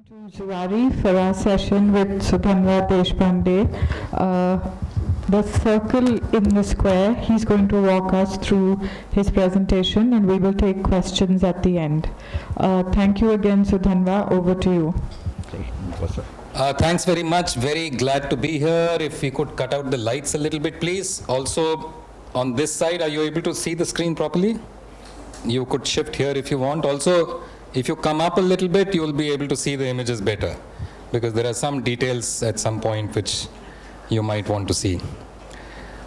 To Zuari for our session with Sudhanva Deshpande. The circle in the square, he's going to walk us through his presentation and we will take questions at the end. Thank you again, Sudhanva. Over to you. Thanks very much. Very glad to be here. If we could cut out the lights a little bit, please. Also, on this side, are you able to see the screen properly? You could shift here if you want. Also, if you come up a little bit, you will be able to see the images better, because there are some details at some point which you might want to see.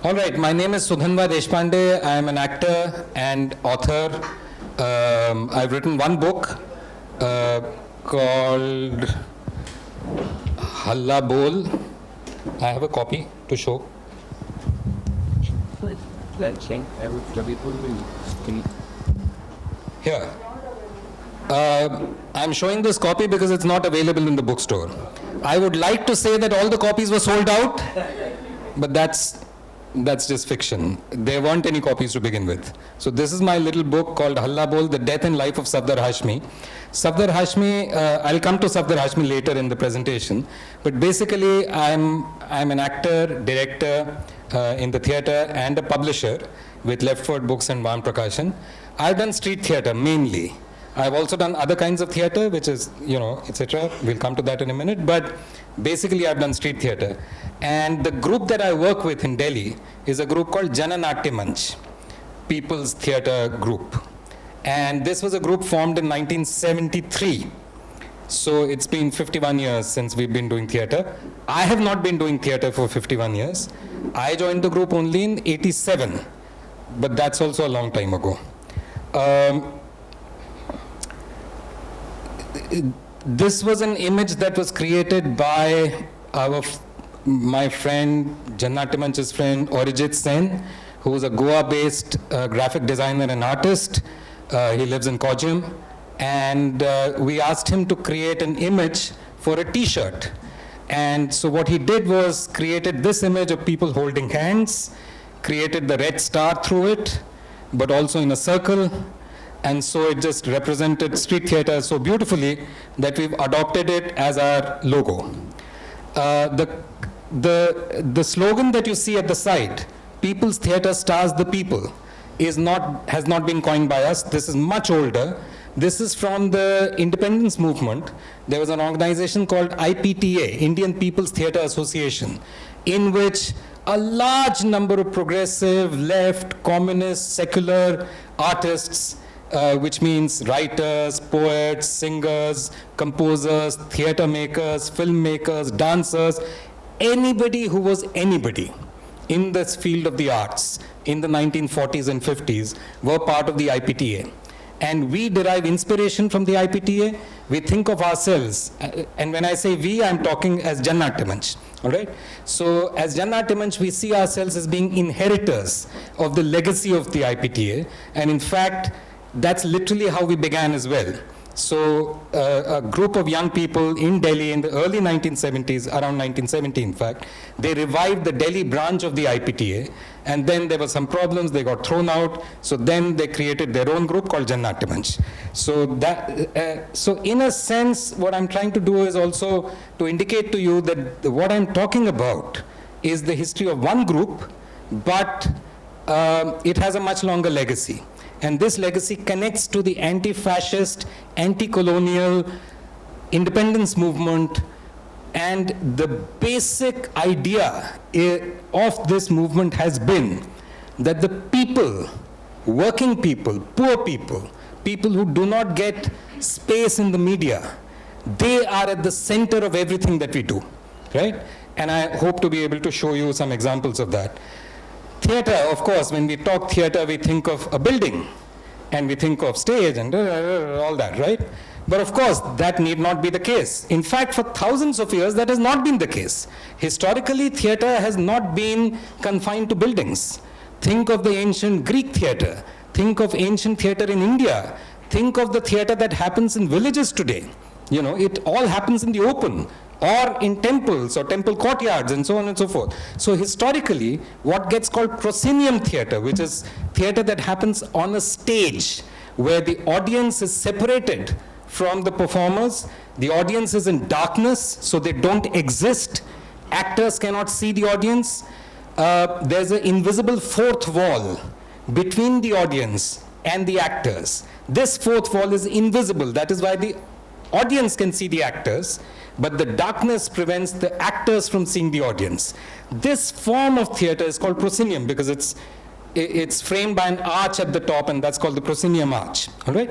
All right, my name is Sudhanva Deshpande. I am an actor and author. I've written one book called Halla Bol. I have a copy to show. Here. I'm showing this copy because it's not available in the bookstore. I would like to say that all the copies were sold out, but that's just fiction. There weren't any copies to begin with. So this is my little book called Halla Bol, The Death and Life of Safdar Hashmi. Safdar Hashmi, I'll come to Safdar Hashmi later in the presentation, but basically I'm an actor, director in the theatre and a publisher with Leftward Books and Van Prakashan. I've done street theatre mainly. I've also done other kinds of theatre, which is, etc. We'll come to that in a minute. But basically, I've done street theatre. And the group that I work with in Delhi is a group called Jananatya Manch, People's Theatre Group. And this was a group formed in 1973. So it's been 51 years since we've been doing theatre. I have not been doing theatre for 51 years. I joined the group only in 87. But that's also a long time ago. This was an image that was created by my friend, Jananatya Manch's friend, Arijit Sen, who is a Goa-based graphic designer and artist. He lives in Kojiam. And we asked him to create an image for a t-shirt. And so what he did was created this image of people holding hands, created the red star through it, but also in a circle. And so it just represented street theatre so beautifully that we've adopted it as our logo. The slogan that you see at the side, People's Theatre Stars the People, has not been coined by us. This is much older. This is from the independence movement. There was an organization called IPTA, Indian People's Theatre Association, in which a large number of progressive, left, communist, secular artists, which means writers, poets, singers, composers, theatre makers, filmmakers, dancers, anybody who was anybody in this field of the arts in the 1940s and 50s were part of the IPTA. And we derive inspiration from the IPTA. We think of ourselves, and when I say we, I'm talking as Jananatya Manch, all right? So as Jananatya Manch, we see ourselves as being inheritors of the legacy of the IPTA, and in fact, that's literally how we began as well. So a group of young people in Delhi in the early 1970s, around 1970 in fact, they revived the Delhi branch of the IPTA, and then there were some problems, they got thrown out, so then they created their own group called Jananatya Manch. So in a sense, what I'm trying to do is also to indicate to you that what I'm talking about is the history of one group, but it has a much longer legacy. And this legacy connects to the anti-fascist, anti-colonial independence movement. And the basic idea of this movement has been that the people, working people, poor people, people who do not get space in the media, they are at the center of everything that we do, right? And I hope to be able to show you some examples of that. Theatre, of course, when we talk theatre, we think of a building, and we think of stage and all that, right? But of course, that need not be the case. In fact, for thousands of years, that has not been the case. Historically, theatre has not been confined to buildings. Think of the ancient Greek theatre. Think of ancient theatre in India. Think of the theatre that happens in villages today. It all happens in the open, or in temples or temple courtyards and so on and so forth. So historically, what gets called proscenium theatre, which is theatre that happens on a stage where the audience is separated from the performers. The audience is in darkness, so they don't exist. Actors cannot see the audience. There's an invisible fourth wall between the audience and the actors. This fourth wall is invisible. That is why the audience can see the actors, but the darkness prevents the actors from seeing the audience. This form of theater is called proscenium because it's framed by an arch at the top, and that's called the proscenium arch. All right?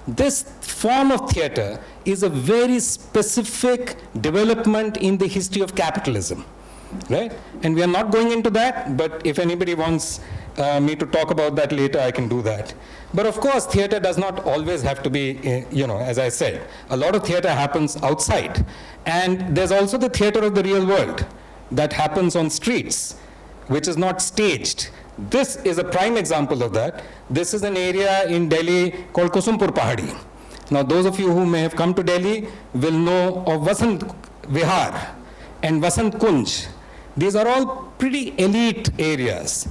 This form of theater is a very specific development in the history of capitalism. Right? And we are not going into that, but if anybody wants me to talk about that later, I can do that. But of course, theater does not always have to be, as I said, a lot of theater happens outside. And there's also the theater of the real world that happens on streets, which is not staged. This is a prime example of that. This is an area in Delhi called Kusumpur Pahadi. Now, those of you who may have come to Delhi will know of Vasant Vihar and Vasant Kunj. These are all pretty elite areas.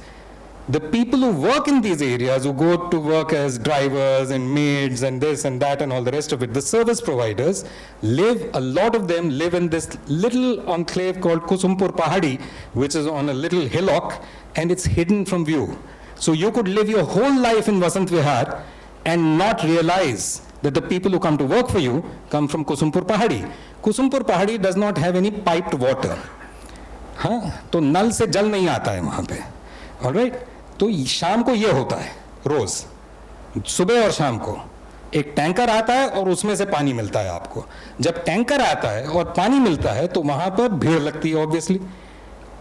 The people who work in these areas, who go to work as drivers and maids and this and that and all the rest of it, the service providers a lot of them live in this little enclave called Kusumpur Pahadi, which is on a little hillock, and it's hidden from view. So you could live your whole life in Vasant Vihar and not realize that the people who come to work for you come from Kusumpur Pahadi. Kusumpur Pahadi does not have any piped water. तो नल से जल नहीं आता है वहाँ पे. All right? तो शाम को ये होता है रोज, सुबह और शाम को एक टैंकर आता है और उसमें से पानी मिलता है आपको. जब टैंकर आता है और पानी मिलता है तो वहाँ पर भीड़ लगती है ऑब्वियसली,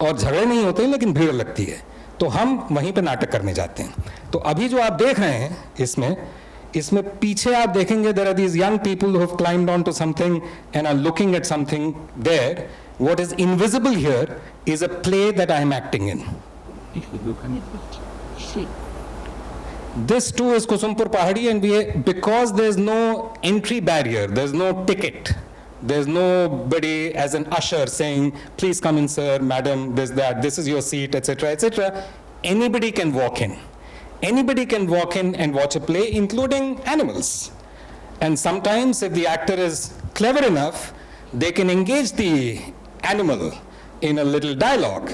और झगड़े नहीं होते हैं लेकिन भीड़ लगती है. तो हम वहीं पे नाटक करने जाते हैं. तो अभी जो आप देख रहे हैं इसमें पीछे आप देखेंगे there are these young people who have climbed onto something and are looking at something there. What is invisible here is a play that I am acting in. This too is Kusumpur Pahadi, and because there's no entry barrier, there's no ticket, there's nobody as an usher saying, please come in sir, madam, this is your seat, etc., etc. Anybody can walk in. Anybody can walk in and watch a play, including animals. And sometimes if the actor is clever enough, they can engage the animal in a little dialogue,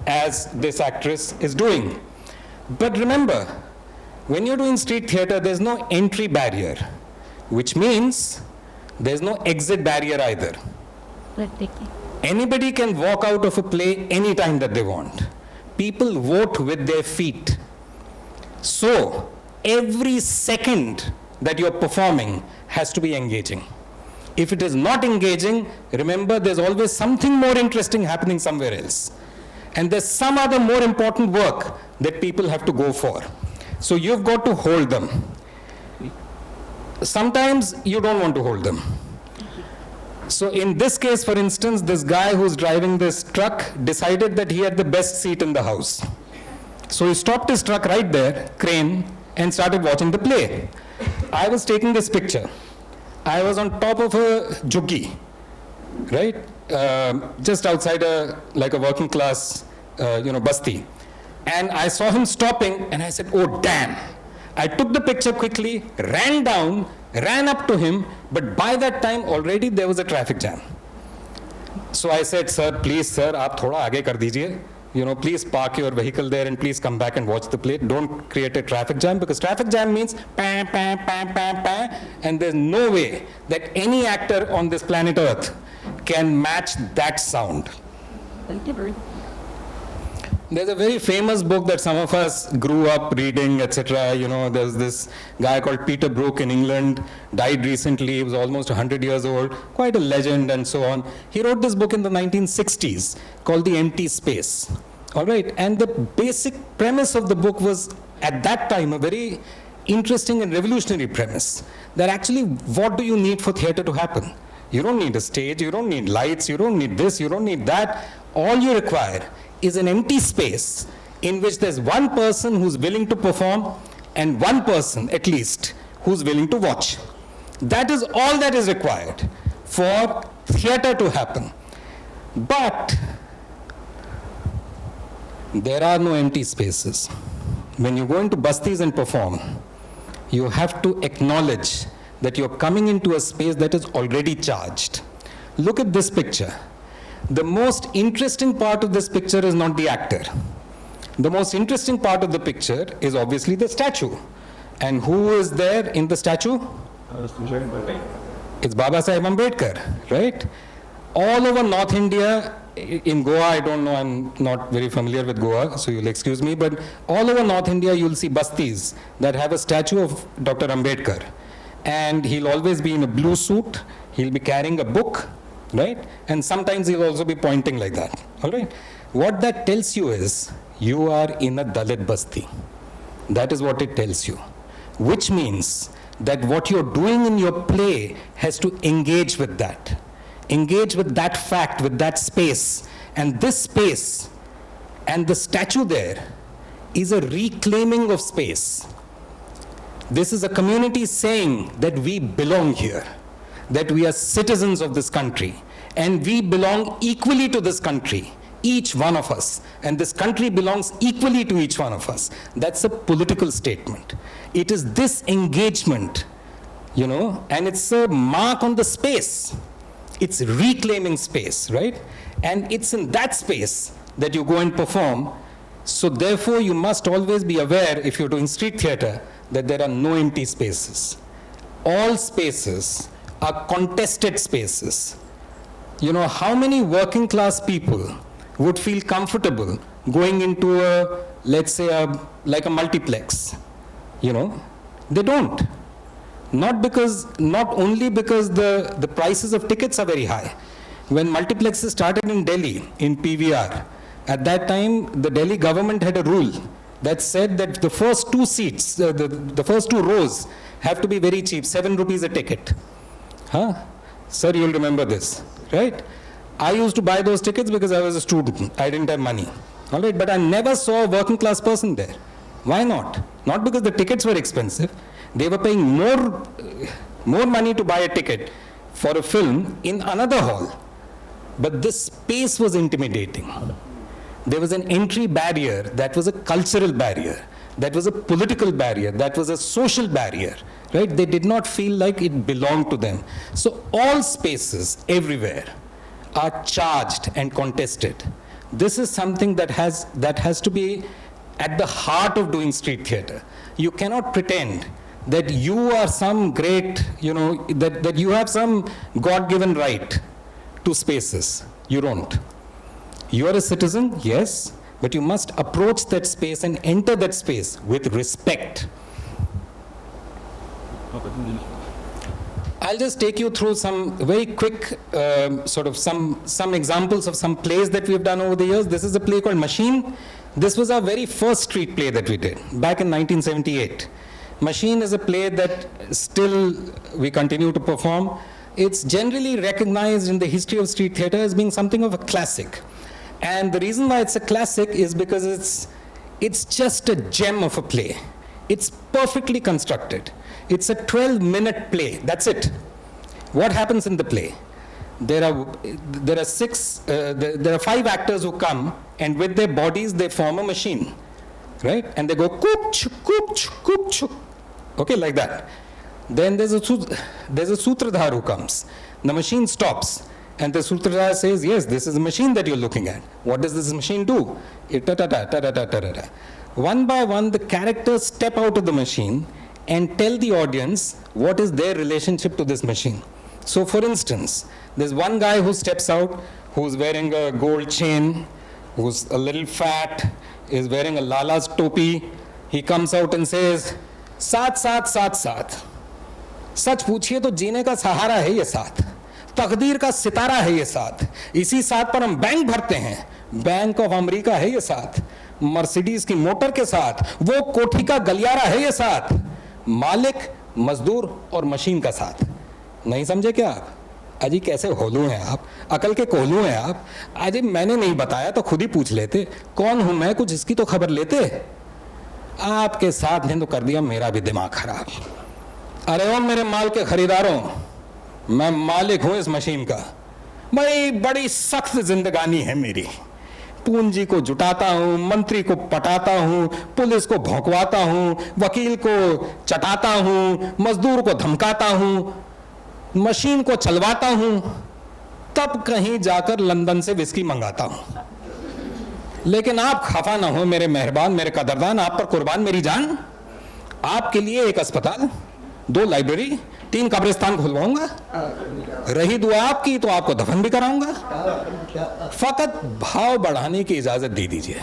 as this actress is doing. But remember, when you're doing street theater, there's no entry barrier, which means there's no exit barrier either. Anybody can walk out of a play anytime that they want. People vote with their feet. So every second that you're performing has to be engaging. If it is not engaging, remember there's always something more interesting happening somewhere else. And there's some other more important work that people have to go for. So you've got to hold them. Sometimes you don't want to hold them. So in this case, for instance, this guy who's driving this truck decided that he had the best seat in the house. So he stopped his truck right there, crane, and started watching the play. I was taking this picture. I was on top of a juggi, right? Just outside a working class, basti. And I saw him stopping, and I said, oh, damn. I took the picture quickly, ran down, ran up to him, but by that time, already there was a traffic jam. So I said, sir, please, sir, aap thoda aage kar dijiye. Please park your vehicle there and please come back and watch the play. Don't create a traffic jam, because traffic jam means pam, pam, pam, pam, pam, and there's no way that any actor on this planet Earth can match that sound. There's a very famous book that some of us grew up reading, etc. There's this guy called Peter Brook in England, died recently. He was almost 100 years old, quite a legend and so on. He wrote this book in the 1960s called The Empty Space. All right, and the basic premise of the book was, at that time, a very interesting and revolutionary premise. That actually, what do you need for theater to happen? You don't need a stage, you don't need lights, you don't need this, you don't need that. All you require is an empty space in which there's one person who's willing to perform and one person, at least, who's willing to watch. That is all that is required for theater to happen. But there are no empty spaces. When you go into bastis and perform, you have to acknowledge that you're coming into a space that is already charged. Look at this picture. The most interesting part of this picture is not the actor. The most interesting part of the picture is obviously the statue. And who is there in the statue? It's Baba Saheb Ambedkar, right? All over North India, in Goa, I don't know, I'm not very familiar with Goa, so you'll excuse me, but all over North India, you'll see bastis that have a statue of Dr. Ambedkar. And he'll always be in a blue suit, he'll be carrying a book, right? And sometimes he'll also be pointing like that, all right? What that tells you is, you are in a Dalit basti. That is what it tells you. Which means that what you're doing in your play has to engage with that. Engage with that fact, with that space. And this space and the statue there is a reclaiming of space. This is a community saying that we belong here, that we are citizens of this country, and we belong equally to this country, each one of us, and this country belongs equally to each one of us. That's a political statement. It is this engagement, and it's a mark on the space. It's reclaiming space, right? And it's in that space that you go and perform. So therefore, you must always be aware, if you're doing street theater, that there are no empty spaces. All spaces are contested spaces. How many working class people would feel comfortable going into a, let's say, like a multiplex? They don't. Not only because the prices of tickets are very high. When multiplexes started in Delhi, in PVR, at that time, the Delhi government had a rule that said that the first two seats, the first two rows have to be very cheap, 7 rupees a ticket. Sir, you'll remember this, right? I used to buy those tickets because I was a student. I didn't have money, all right? But I never saw a working class person there. Why not? Not because the tickets were expensive. They were paying more money to buy a ticket for a film in another hall. But this space was intimidating. There was an entry barrier that was a cultural barrier, that was a political barrier, that was a social barrier, right? They did not feel like it belonged to them. So all spaces everywhere are charged and contested. This is something that has to be at the heart of doing street theater. You cannot pretend that you are some great, that you have some God-given right to spaces. You don't. You are a citizen, yes, but you must approach that space and enter that space with respect. I'll just take you through some very quick, some examples of some plays that we've done over the years. This is a play called Machine. This was our very first street play that we did, back in 1978. Machine is a play that still we continue to perform. It's generally recognized in the history of street theater as being something of a classic. And the reason why it's a classic is because it's just a gem of a play. It's perfectly constructed. It's a 12-minute play, that's it. What happens in the play? There are 5 actors who come, and with their bodies they form a machine, right? And they go koop chuk koop chuk koop chuk. Okay, like that. Then there's a sutradhar who comes. The machine stops, and the sutradhar says, yes, this is a machine that you're looking at. What does this machine do? One by one, the characters step out of the machine and tell the audience what is their relationship to this machine. So for instance, there's one guy who steps out, who's wearing a gold chain, who's a little fat, is wearing a Lala's topi. He comes out and says, साथ साथ साथ साथ, सच पूछिए तो जीने का सहारा है ये साथ, तकदीर का सितारा है ये साथ, इसी साथ पर हम बैंक भरते हैं, बैंक ऑफ अमेरिका है ये साथ, मर्सिडीज की मोटर के साथ, वो कोठी का गलियारा है ये साथ, मालिक, मजदूर और मशीन का साथ. नहीं समझे क्या आप? अजी कैसे होलू हैं आप, अकल के कोलू हैं आप. अजी मैंने नहीं बताया तो खुद ही पूछ लेते, कौन हूं मैं, कुछ इसकी तो खबर लेते. आपके साथ ने तो कर दिया मेरा भी दिमाग खराब. अरे ओ मेरे माल के खरीदारों, मैं मालिक हूं इस मशीन का. बड़ी सख्त जिंदगानी है मेरी. पूंजी को जुटाता हूं, मंत्री को पटाता हूं, पुलिस को भौंकवाता हूं, वकील को चटाता हूं, मजदूर को धमकाता हूं, मशीन को चलवाता हूं, तब कहीं जाकर लंदन से विस्की मंगाता हूं। लेकिन आप खफा ना हो मेरे मेहरबान, मेरे कदरदान, आप पर कुर्बान मेरी जान। आपके लिए एक अस्पताल, 2 लाइब्रेरी, 3 कब्रिस्तान खुलवाऊंगा। रही दुआ आपकी तो आपको दफन भी कराऊंगा। फकत भाव बढ़ाने की इजाजत दे दीजिए,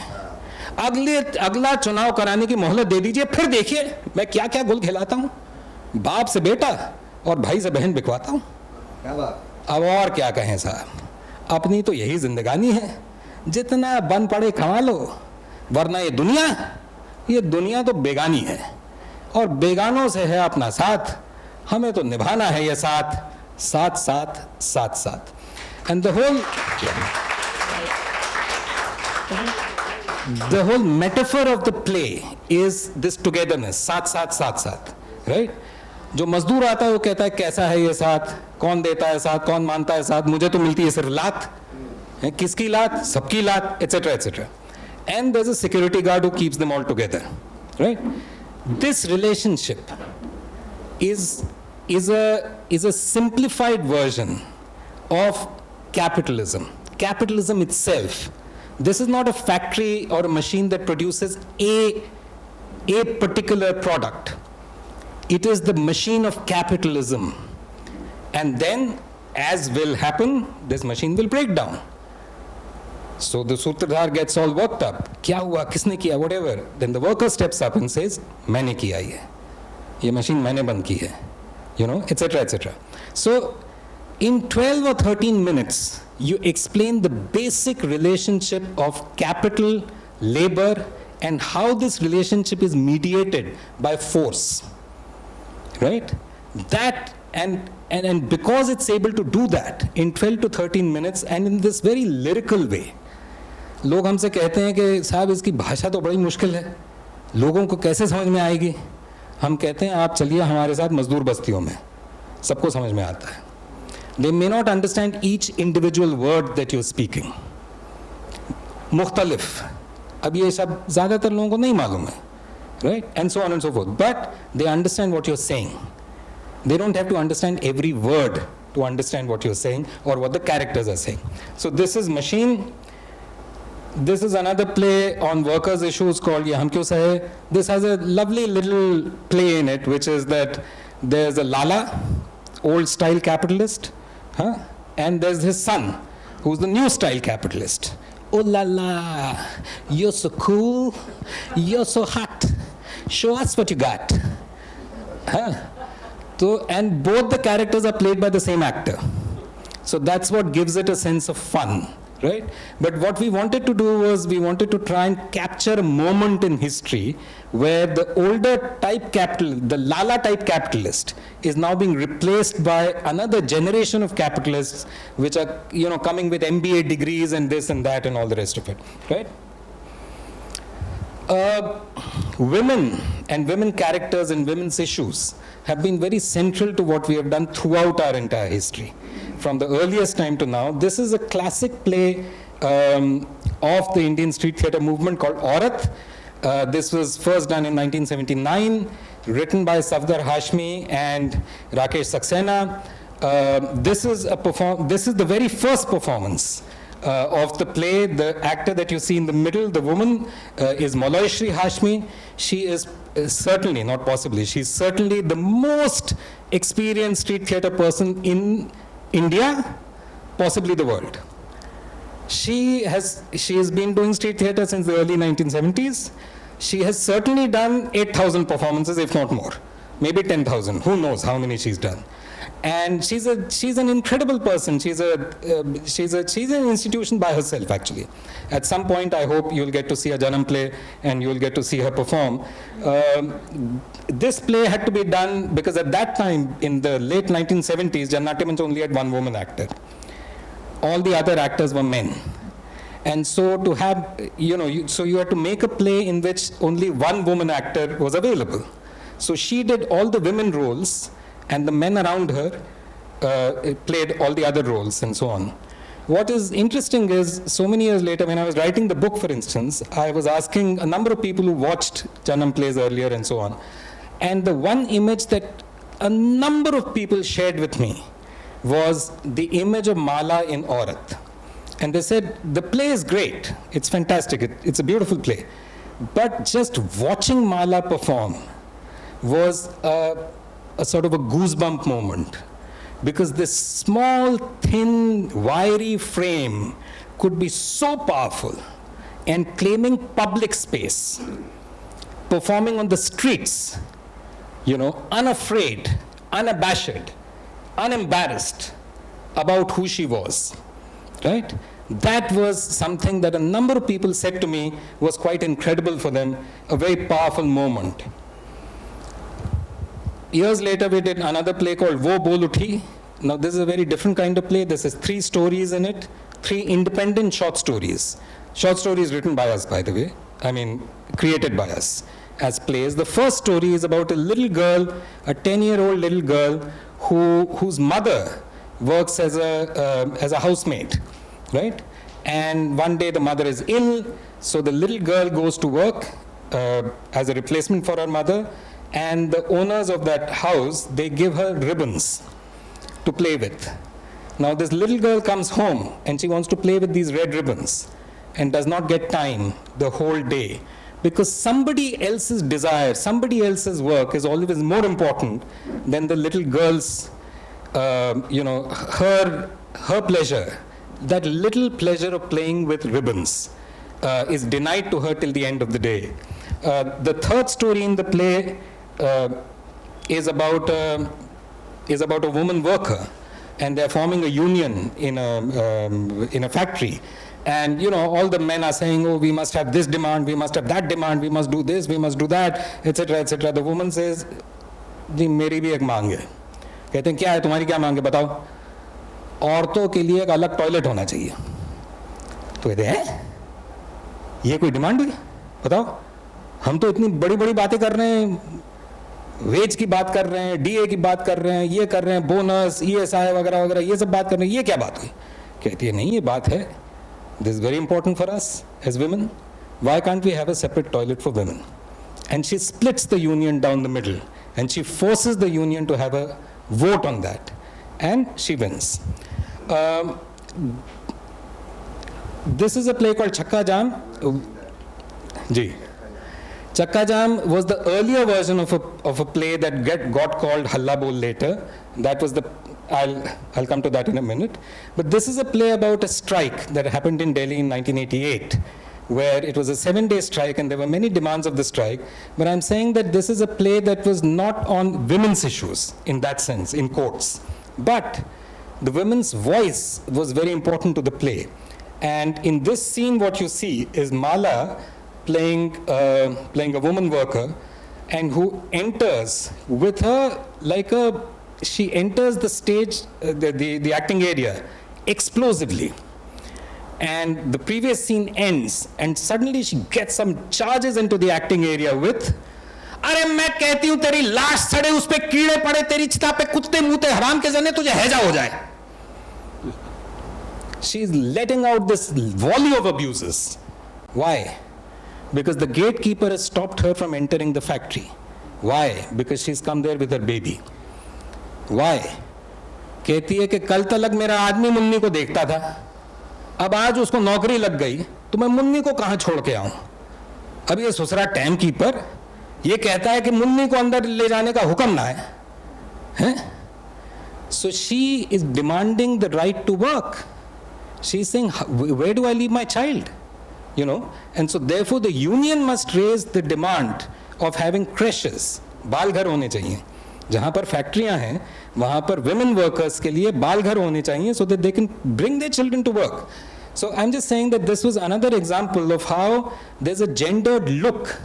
अगला चुनाव कराने की मोहलत दे दीजिए, फिर देखिए मैं क्या क्या गुल खिलाता हूं। बाप से बेटा और भाई से बहन बिकवाता हूं। अब और क्या कहें साहब, अपनी तो यही जिंदगानी है, जितना बन पड़े कमा लो, वरना ये दुनिया तो बेगानी है और बेगानों से है अपना साथ। हमें तो निभाना है ये साथ साथ साथ साथ साथ। And the whole metaphor of the play is this togetherness, साथ साथ साथ साथ, right? जो मजदूर आता है वो कहता है कैसा है ये साथ, कौन देता है साथ, कौन मानता है साथ, मुझे तो मिलती है सिर्फ लात, किसकी लात, सबकी लात, etc etc. And there's a security guard who keeps them all together, right? This relationship is a simplified version of capitalism. Capitalism itself. This is not a factory or a machine that produces a particular product. It is the machine of capitalism. And then, as will happen, this machine will break down. So the Sutradhar gets all worked up. Kya hua, kisne kiya, whatever. Then the worker steps up and says, maine kiya ye machine maine band ki hai. You know, etc., etc. So, in 12 or 13 minutes, you explain the basic relationship of capital, labor, and how this relationship is mediated by force. Right? That, and because it's able to do that in 12 to 13 minutes and in this very lyrical way, लोग हमसे कहते हैं कि साहब इसकी भाषा तो बड़ी मुश्किल है, लोगों को कैसे समझ में आएगी? हम कहते हैं आप चलिए हमारे साथ मजदूर बस्तियों में, सबको समझ में आता है. They may not understand each individual word that you're speaking. मुख्तलिफ, अब ये सब ज़्यादातर लोगों को नहीं मालूम है, right? And so on and so forth. But they understand what you're saying. They don't have to understand every word to understand what you're saying or what the characters are saying. So this is Machine. This is another play on workers' issues called Ye Hum Kyun Sahe. This has a lovely little play in it, which is that there's a Lala, old style capitalist, and there's his son, who's the new style capitalist. Oh la la, you're so cool, you're so hot, show us what you got. So, and both the characters are played by the same actor. So that's what gives it a sense of fun. Right? But what we wanted to do was we wanted to try and capture a moment in history where the older type the Lala type capitalist is now being replaced by another generation of capitalists which are, coming with MBA degrees and this and that and all the rest of it. Right? Women and women characters and women's issues have been very central to what we have done throughout our entire history. From the earliest time to now, this is a classic play of the Indian street theatre movement called Aurat. This was first done in 1979, written by Safdar Hashmi and Rakesh Saxena. This is the very first performance of the play. The actor that you see in the middle, the woman, is Maloishri Hashmi. She is certainly, not possibly, she's certainly the most experienced street theatre person in India, possibly the world. She has been doing street theatre since the early 1970s. She has certainly done 8,000 performances, if not more. Maybe 10,000. Who knows how many she's done. And she's an incredible person. She's an institution by herself, actually. At some point, I hope you'll get to see a Janam play and you'll get to see her perform. This play had to be done because at that time, in the late 1970s, Jannaट्य मंच only had one woman actor. All the other actors were men. And so to have, so you had to make a play in which only one woman actor was available. So she did all the women roles, and the men around her played all the other roles and so on. What is interesting is, so many years later, when I was writing the book, for instance, I was asking a number of people who watched Janam plays earlier and so on. And the one image that a number of people shared with me was the image of Mala in Aurat. And they said, the play is great, it's fantastic, it's a beautiful play. But just watching Mala perform was a sort of a goosebump moment. Because this small, thin, wiry frame could be so powerful and claiming public space, performing on the streets, unafraid, unabashed, unembarrassed about who she was, right? That was something that a number of people said to me was quite incredible for them, a very powerful moment. Years later, we did another play called Wo Bol Uthi. Now, this is a very different kind of play. This has 3 stories in it, 3 independent short stories. Short stories written by us, by the way. Created by us as plays. The first story is about a little girl, a 10-year-old little girl whose mother works as a housemaid, right? And one day the mother is ill, so the little girl goes to work as a replacement for her mother, and the owners of that house, they give her ribbons to play with. Now this little girl comes home and she wants to play with these red ribbons and does not get time the whole day, because somebody else's desire, somebody else's work is always more important than the little girl's, her pleasure. That little pleasure of playing with ribbons is denied to her till the end of the day. The third story in the play is about a woman worker, and they're forming a union in a factory. And all the men are saying, oh, we must have this demand, we must have that demand, we must do this, we must do that, etc., etc. The woman says, जी मेरी भी एक मांग है. कहते हैं क्या है तुम्हारी, क्या मांग है बताओ. औरतों के लिए एक अलग टॉयलेट होना चाहिए. तो कहते हैं ये कोई डिमांड हुई, बताओ. हम तो इतनी बड़ी बड़ी बातें कर रहे हैं, वेज की बात कर रहे हैं, डीए की बात कर रहे हैं, ये कर रहे हैं, बोनस, ईएसआई वगैरह वगैरह, ये सब बात कर रहे हैं, ये क्या बात हुई. कहती है नहीं, ये बात है. This is very important for us as women. Why can't we have a separate toilet for women? And she splits the union down the middle, and she forces the union to have a vote on that, and she wins. This is a play called Chakka Jam. Ji. Chakka Jam was the earlier version of a play that got called Halla Bol later. That was I'll come to that in a minute. But this is a play about a strike that happened in Delhi in 1988, where it was a 7-day strike and there were many demands of the strike. But I'm saying that this is a play that was not on women's issues in that sense, in quotes. But the women's voice was very important to the play. And in this scene, what you see is Mala playing a woman worker, and who enters with her she enters the stage, the acting area, explosively. And the previous scene ends, and suddenly she gets some charges into the acting area with, अरे मैं कहती हूँ तेरी लाश सड़े, उस पे कीड़े पड़े, तेरी चिता पे कुत्ते मुते, हराम के जने तुझे हैजा हो जाए. She's letting out this volley of abuses. Why? Because the gatekeeper has stopped her from entering the factory. Why? Because she's come there with her baby. Why? कहती है कि कल तक मेरा आदमी मुन्नी को देखता था, अब आज उसको नौकरी लग गई, तो मैं मुन्नी को कहाँ छोड़ के आऊं. अब ये ससुरा टाइम कीपर ये कहता है कि मुन्नी को अंदर ले जाने का हुक्म ना है, हैं? So she is demanding the right to work. She is saying, where do I leave my child? And so therefore the union must raise the demand of having creches. बाल घर होने चाहिए. जहाँ पर फैक्ट्रियाँ हैं वहाँ पर women workers के लिए बाल घर होने चाहिए, so that they can bring their children to work. So I'm just saying that this was another example of how there's a gendered look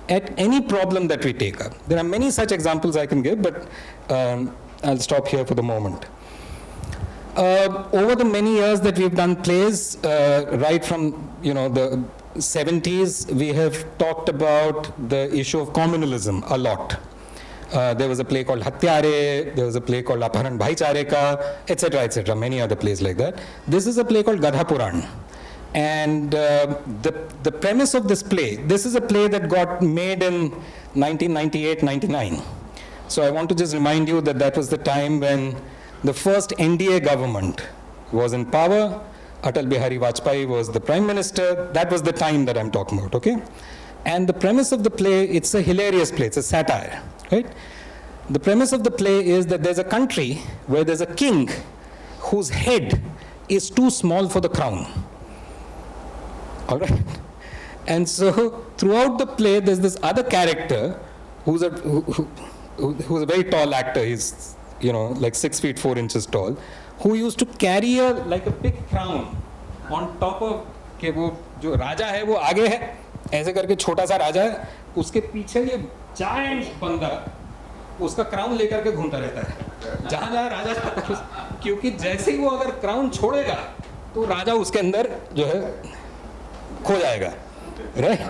at any problem that we take up. There are many such examples I can give, but I'll stop here for the moment. Over the many years that we've done plays, right from the 70s, we have talked about the issue of communalism a lot. There was a play called Hatyare, there was a play called Apharan Bhaichare Ka, etc., many other plays like that. This is a play called Gadha Puran. And the premise of this play, this is a play that got made in 1998-99. So I want to just remind you that that was the time when the first NDA government was in power. Atal Bihari Vajpayee was the Prime Minister. That was the time that I'm talking about, okay? And the premise of the play, it's a hilarious play, it's a satire, right? The premise of the play is that there's a country where there's a king whose head is too small for the crown. All right? And so throughout the play, there's this other character who's a very tall actor. He's, like 6 feet 4 inches tall, who used to carry a big crown on top of कि वो जो राजा है वो आगे है, ऐसे करके छोटा सा राजा है, उसके पीछे ये जायंट बंदर उसका क्राउन लेकर के घूमता रहता है जहाँ जहाँ राजा जाता है, क्योंकि जैसे ही वो अगर क्राउन छोड़ेगा तो राजा उसके अंदर जो है खो जाएगा, right?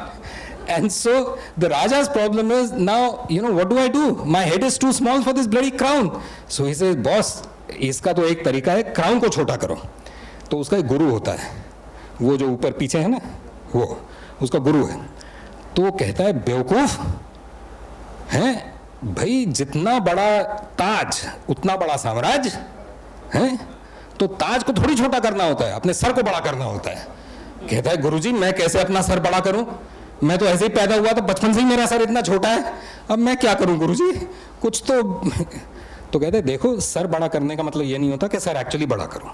And so the Raja's problem is now, what do I do? My head is too small for this bloody crown. So he says, boss, इसका तो एक तरीका है, क्राउन को छोटा करो. तो उसका एक गुरु होता है, वो जो ऊपर पीछे है ना, वो उसका गुरु है. तो वो कहता है, बेवकूफ हैं भाई, जितना बड़ा ताज उतना बड़ा साम्राज्य है, तो ताज को थोड़ी छोटा करना होता है, अपने सर को बड़ा करना होता है. कहता है, गुरुजी मैं कैसे अपना सर बड़ा करूं, मैं तो ऐसे ही पैदा हुआ, तो बचपन से ही मेरा सर इतना छोटा है, अब मैं क्या करूं गुरुजी, कुछ तो कहते हैं, देखो सर बड़ा करने का मतलब ये नहीं होता कि सर एक्चुअली बड़ा करो,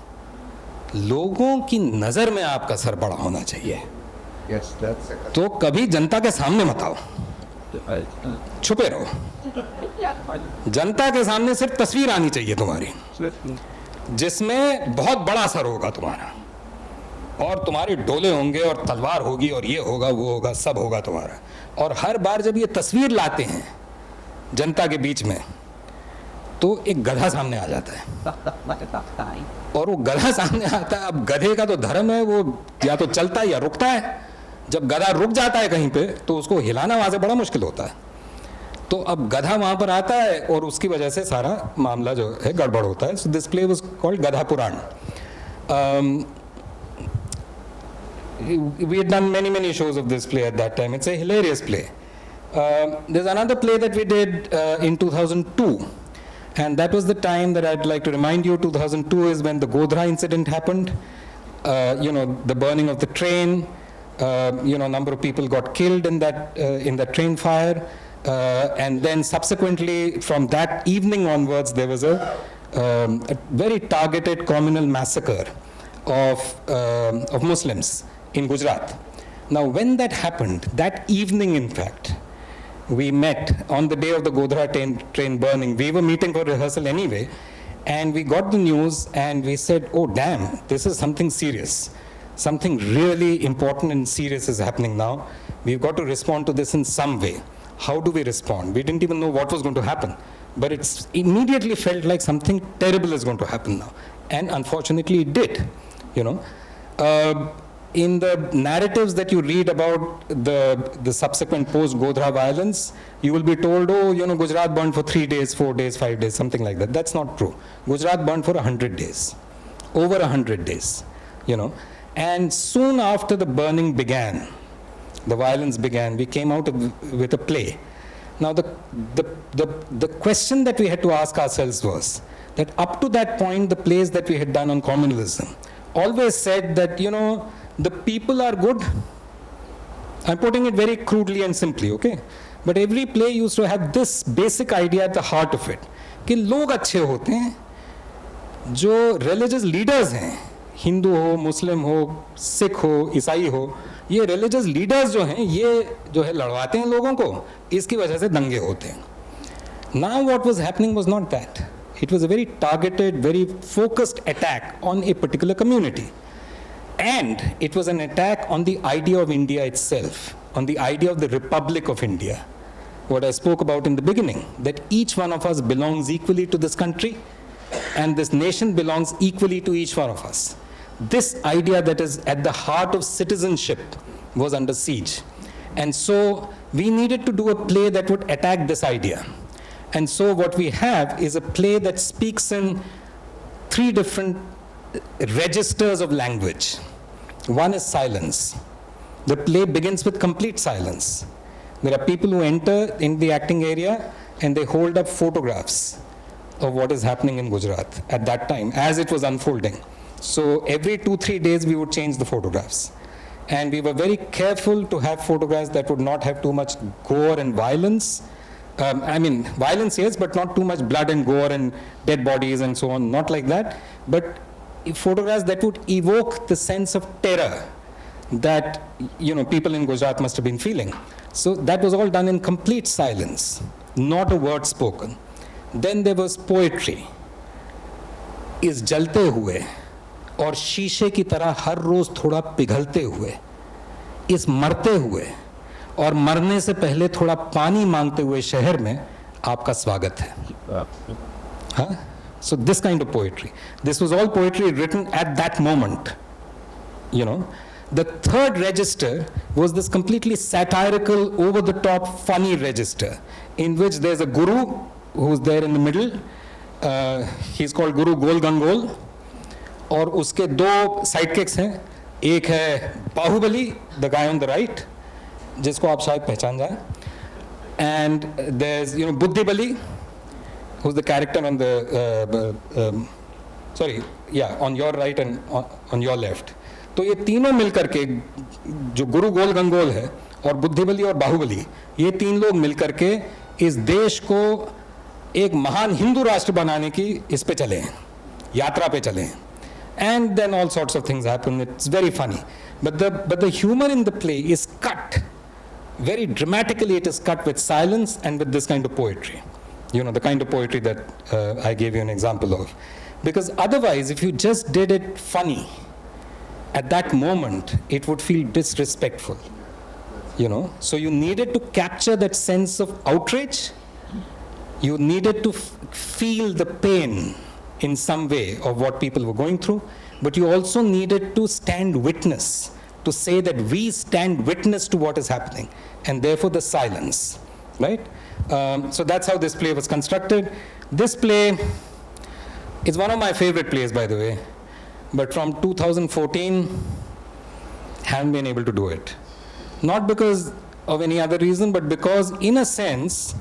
लोगों की नजर में आपका सर बड़ा होना चाहिए. तो कभी जनता के सामने मत आओ, छुपे रहो, जनता के सामने सिर्फ तस्वीर आनी चाहिए तुम्हारी जिसमें बहुत बड़ा सर होगा तुम्हारा, और तुम्हारे डोले होंगे और तलवार होगी और ये होगा वो होगा, सब होगा तुम्हारा. और हर बार जब ये तस्वीर लाते हैं जनता के बीच में, तो एक गधा सामने आ जाता है, और वो गधा सामने आता है. अब गधे का तो धर्म है, वो या तो चलता है या रुकता है. जब गधा रुक जाता है कहीं पे, तो उसको हिलाना वहां से बड़ा मुश्किल होता है. तो अब गधा वहां पर आता है और उसकी वजह से सारा मामला जो है गड़बड़ होता है. So this play was called गधा पुराण. We had done many shows of this play at that time. It's a hilarious play. There's another play that we did in 2002, and that was the time that I'd like to remind you. 2002 is when the Godhra incident happened. The burning of the train. A number of people got killed in that train fire, and then subsequently, from that evening onwards, there was a very targeted communal massacre of Muslims in Gujarat. Now, when that happened, that evening, in fact, we met on the day of the Godhra train burning. We were meeting for rehearsal anyway, and we got the news, and we said, oh, damn, this is something serious. Something really important and serious is happening now. We've got to respond to this in some way. How do we respond? We didn't even know what was going to happen, but it immediately felt like something terrible is going to happen now. And unfortunately, it did. In the narratives that you read about the subsequent post-Godhra violence, you will be told, Gujarat burned for 3 days, 4 days, 5 days, something like that. That's not true. Gujarat burned for 100 days, over 100 days, And soon after the burning began, the violence began, we came out with a play. Now, the question that we had to ask ourselves was that up to that point, the plays that we had done on communalism always said that, the people are good. I'm putting it very crudely and simply, okay? But every play used to have this basic idea at the heart of it, कि लोग अच्छे होते हैं, जो religious leaders हैं, हिंदू हो, मुस्लिम हो, सिख हो, ईसाई हो, ये religious leaders जो हैं, ये जो है लड़वाते हैं लोगों को, इसकी वजह से दंगे होते हैं. Now what was happening was not that. It was a very targeted, very focused attack on a particular community. And it was an attack on the idea of India itself, on the idea of the Republic of India. What I spoke about in the beginning, that each one of us belongs equally to this country, and this nation belongs equally to each one of us. This idea that is at the heart of citizenship was under siege. And so we needed to do a play that would attack this idea. And so what we have is a play that speaks in 3 different registers of language. One is silence. The play begins with complete silence. There are people who enter in the acting area and they hold up photographs of what is happening in Gujarat at that time as it was unfolding. So every 2-3 days we would change the photographs. And we were very careful to have photographs that would not have too much gore and violence. Violence, yes, but not too much blood and gore and dead bodies and so on, not like that. But photographs that would evoke the sense of terror that, people in Gujarat must have been feeling. So that was all done in complete silence, not a word spoken. Then there was poetry. इस जलते हुए और शीशे की तरह हर रोज थोड़ा पिघलते हुए, इस मरते हुए और मरने से पहले थोड़ा पानी मांगते हुए शहर में आपका स्वागत है. Huh? So this kind of poetry. This was all poetry written at that moment. The third register was this completely satirical, over-the-top, funny register, in which there's a guru who's there in the middle. He's called Guru Gol Gangol. और उसके 2 sidekicks हैं. एक है Baahubali, the guy on the right, जिसको आप शायद पहचान जाए. And there's, Buddhi Bali, who's the character on the, on your right and on your left. तो ये तीनों मिलकर के, जो गुरु गोल गंगोल है और बुद्धि बली और बाहुबली, ये 3 लोग मिलकर के इस देश को एक महान हिंदू राष्ट्र बनाने की इस पे चले हैं, यात्रा पे चले हैं. And then all sorts of things happen. It's very funny. But the humor in the play is cut. Very dramatically it is cut with silence and with this kind of poetry. The kind of poetry that I gave you an example of. Because otherwise, if you just did it funny, at that moment, it would feel disrespectful. So you needed to capture that sense of outrage. You needed to feel the pain in some way of what people were going through, but you also needed to stand witness, to say that we stand witness to what is happening, and therefore the silence, right? So that's how this play was constructed. This play is one of my favorite plays, by the way, but from 2014, haven't been able to do it. Not because of any other reason, but because, in a sense,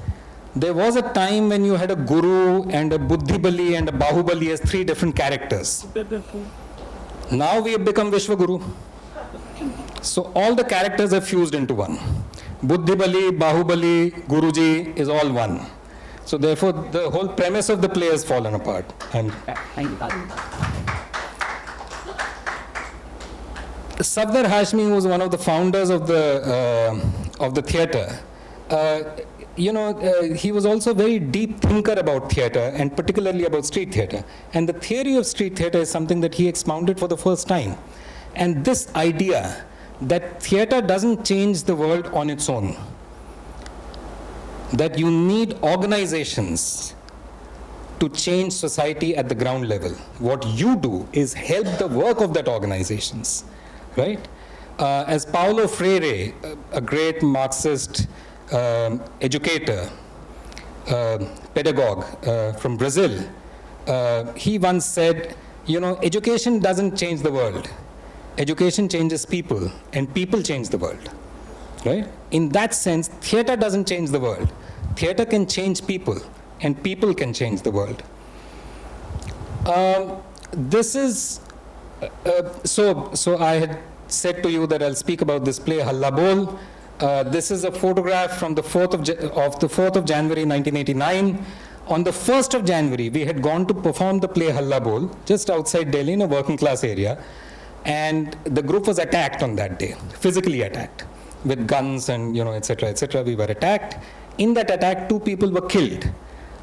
there was a time when you had a guru and a buddhi bali and a bahubali as 3 different characters. Now we have become Vishwaguru. So all the characters are fused into one. Buddhi bali, bahubali, guruji is all one. So therefore the whole premise of the play has fallen apart. And thank you. Safdar Hashmi, who was one of the founders of the theatre, he was also a very deep thinker about theatre, and particularly about street theatre. And the theory of street theatre is something that he expounded for the first time. And this idea that theatre doesn't change the world on its own, that you need organizations to change society at the ground level. What you do is help the work of that organizations, right? As Paulo Freire, a great Marxist educator, pedagogue from Brazil, he once said, education doesn't change the world. Education changes people, and people change the world, right? In that sense, theatre doesn't change the world. Theatre can change people, and people can change the world. This is, so I had said to you that I'll speak about this play, Halla Bol. This is a photograph from the 4th of January 1989. On the 1st of January, we had gone to perform the play Halla Bol just outside Delhi in a working class area. And the group was attacked on that day, physically attacked, with guns and, etc., etc. We were attacked. In that attack, 2 people were killed.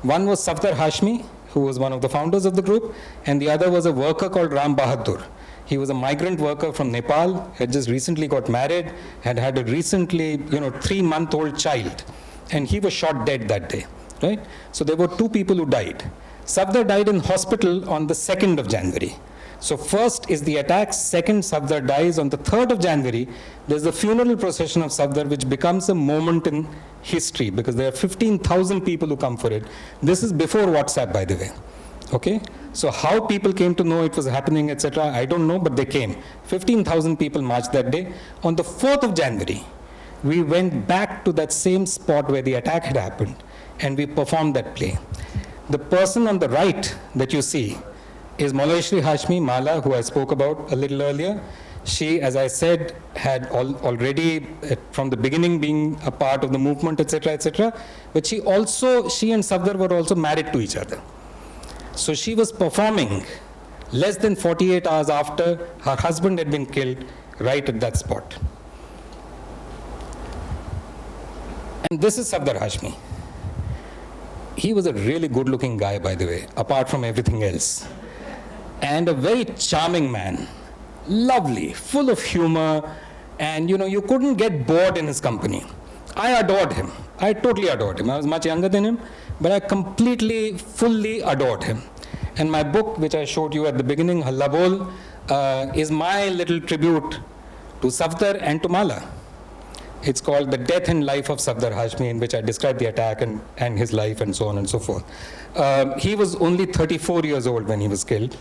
One was Safdar Hashmi, who was one of the founders of the group, and the other was a worker called Ram Bahadur. He was a migrant worker from Nepal, had just recently got married, had a recently, 3-month-old child, and he was shot dead that day, right? So there were 2 people who died. Safdar died in hospital on the 2nd of January. So first is the attack, second Safdar dies. On the 3rd of January, there's the funeral procession of Safdar, which becomes a moment in history because there are 15,000 people who come for it. This is before WhatsApp, by the way. Okay? So how people came to know it was happening, etc., I don't know, but they came. 15,000 people marched that day. On the 4th of January, we went back to that same spot where the attack had happened, and we performed that play. The person on the right that you see is Maulashri Hashmi Mala, who I spoke about a little earlier. She, as I said, had already from the beginning being a part of the movement, etc., etc. But she and Safdar were also married to each other. So she was performing less than 48 hours after her husband had been killed right at that spot. And this is Safdar Hashmi. He was a really good-looking guy, by the way, apart from everything else. And a very charming man. Lovely, full of humor, and you couldn't get bored in his company. I adored him. I totally adored him. I was much younger than him, but I completely, fully adored him. And my book, which I showed you at the beginning, Halla Bol, is my little tribute to Safdar and to Mala. It's called The Death and Life of Safdar Hashmi, in which I describe the attack and his life and so on and so forth. He was only 34 years old when he was killed.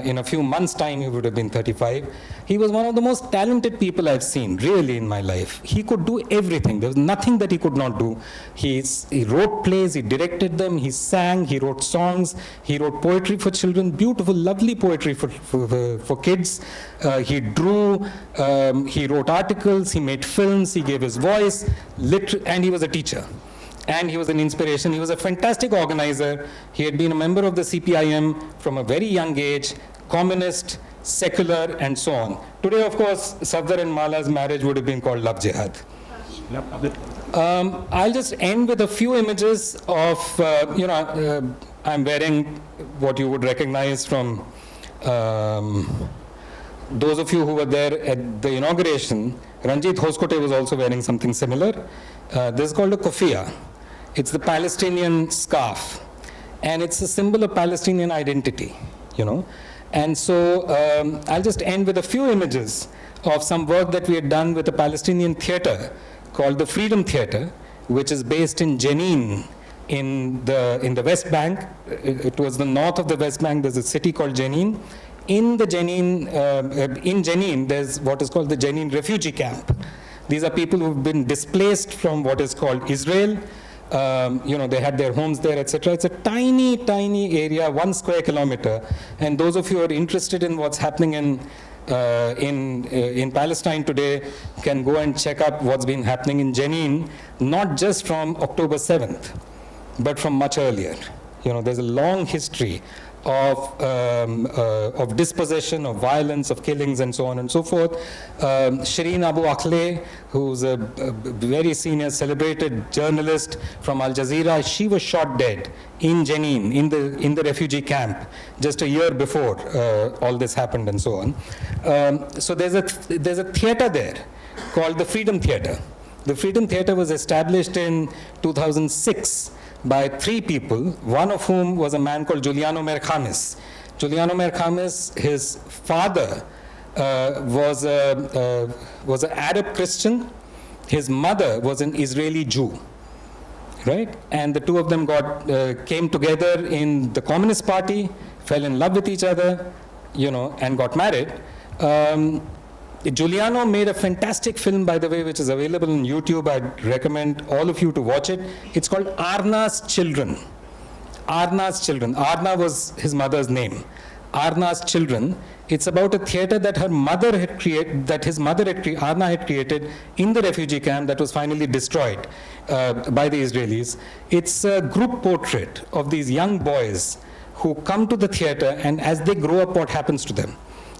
In a few months' time, he would have been 35. He was one of the most talented people I've seen, really, in my life. He could do everything. There was nothing that he could not do. He wrote plays, he directed them, he sang, he wrote songs, he wrote poetry for children, beautiful, lovely poetry for kids. He drew, he wrote articles, he made films, he gave his voice, and he was a teacher. And he was an inspiration. He was a fantastic organizer. He had been a member of the CPIM from a very young age, communist, secular, and so on. Today, of course, Safdar and Mala's marriage would have been called Love Jihad. I'll just end with a few images of, I'm wearing what you would recognize from those of you who were there at the inauguration. Ranjit Hoskote was also wearing something similar. This is called a kufia. It's the Palestinian scarf, and it's a symbol of Palestinian identity, And so I'll just end with a few images of some work that we had done with a Palestinian theater called the Freedom Theater, which is based in Jenin in the West Bank. It was the north of the West Bank. There's a city called Jenin. In Jenin, there's what is called the Jenin refugee camp. These are people who've been displaced from what is called Israel. They had their homes there, etc. It's a tiny, tiny area, 1 square kilometer. And those of you who are interested in what's happening in Palestine today can go and check up what's been happening in Jenin, not just from October 7th, but from much earlier. There's a long history of dispossession, of violence, of killings, and so on and so forth. Shireen Abu Akleh, who's a very senior, celebrated journalist from Al Jazeera, she was shot dead in Jenin, in the refugee camp, just a year before all this happened, and so on. So there's a theater there called the Freedom Theater. The Freedom Theater was established in 2006. By 3 people, one of whom was a man called Giuliano Mercamis. Giuliano Mercamis, his father was an Arab Christian. His mother was an Israeli Jew, right? And the two of them came together in the Communist Party, fell in love with each other, and got married. Giuliano made a fantastic film, by the way, which is available on YouTube. I'd recommend all of you to watch it. It's called Arna's Children. Arna's Children. Arna was his mother's name. Arna's Children. It's about a theater that her mother had created, Arna had created in the refugee camp that was finally destroyed by the Israelis. It's a group portrait of these young boys who come to the theater, and as they grow up, what happens to them.